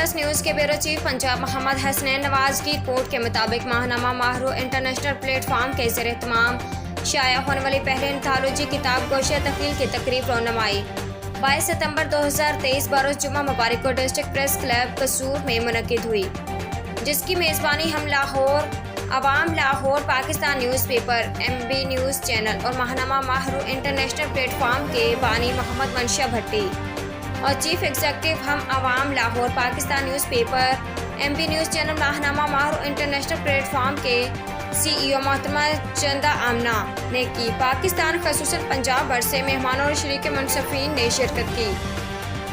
Plus news کے bureau chief Punjab محمد حسنین نواز کی report کے مطابق ماہنامہ ماہرو انٹرنیشنل پلیٹ فارم کے زیر اہتمام شائع ہونے والی پہلی انتھالوجی کتاب گوشہ تخلیل کی تقریب رونمائی 22 ستمبر 2023 بروز جمعہ مبارک کو ڈسٹرکٹ پریس کلب قصور میں منعقد ہوئی، جس کی میزبانی ہم عوام Lahore Pakistan newspaper, MB news channel اور ماہنامہ ماہرو انٹرنیشنل پلیٹ فارم کے بانی محمد منشا بھٹی اور چیف ایگزیکٹو ہم عوام Lahore Pakistan newspaper, MB news channel ماہنامہ ماہرو انٹرنیشنل پلیٹ فارم کے CEO محترمہ چندہ آمنہ نے کی۔ پاکستان خصوصاً پنجاب بھر سے مہمانوں اور شریک منصفین نے شرکت کی۔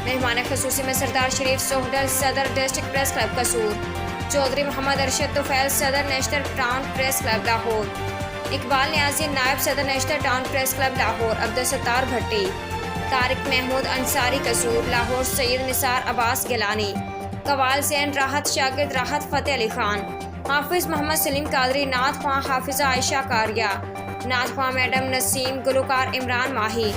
مہمان خصوصی میں سردار شریف سوہڈل صدر district press club Kasur, Chaudhry Muhammad Arshad Tufail صدر national town press club Lahore, Iqbal Niazi نائب صدر national town press club Lahore, Abdul Sattar Bhatti, Tariq Mahmood Ansari Kasur Lahore, Syed Nisar Abbas Gilani, قوال زین راحت شاگرد راحت فتح علی خان، حافظ محمد سلیم قادری، نعت خواں حافظہ عائشہ کاریہ، نعت خواں میڈم نسیم، گلوکار عمران ماہی،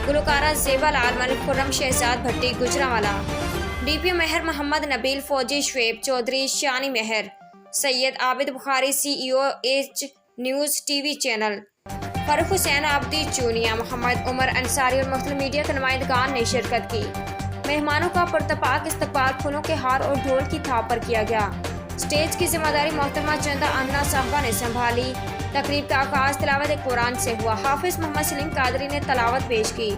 گلوکارہ زیبا لال، ملک خرم شہزاد بھٹی گجرانوالہ، DPO مہر محمد نبیل، فوجی Shoaib Chaudhry, Shani Mehr, Syed Abid Bukhari CEO H news TV channel, Farrukh Hussain Abidi Chunian, Muhammad Umar Ansari اور مختلف میڈیا کے نمائندگان نے شرکت کی۔ مہمانوں کا پرتپاک استقبال پھولوں کے ہار اور ڈھول کی تھاپ پر کیا گیا۔ اسٹیج کی ذمہ داری محترمہ چندہ آمنہ صاحبہ نے سنبھالی۔ تقریب کا آغاز تلاوت قرآن سے ہوا۔ حافظ محمد سلیم قادری نے تلاوت پیش کی۔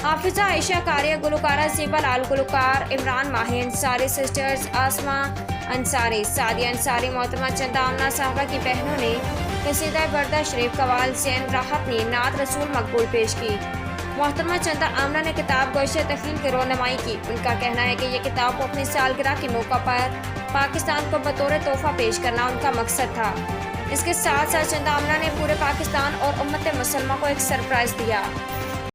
حافظہ عائشہ کاریہ، گلوکارہ زیبا لال، گلوکار عمران ماہی، انصاری سسٹرز آسمہ انصاری، سعدیہ انصاری، محترمہ چندہ آمنہ صاحبہ کی بہنوں نے قصیدہ بردہ شریف، قوال زین راحت نے نعت رسول مقبول پیش کی۔ محترمہ چندہ آمنہ نے کتاب گوشہ تخلیل کی رونمائی کی۔ ان کا کہنا ہے کہ یہ کتاب کو اپنی سالگرہ کے موقع پر پاکستان کو بطور تحفہ پیش کرنا ان کا مقصد تھا۔ اس کے ساتھ ساتھ چندہ آمنہ نے پورے پاکستان اور امت مسلمہ کو ایک سرپرائز دیا۔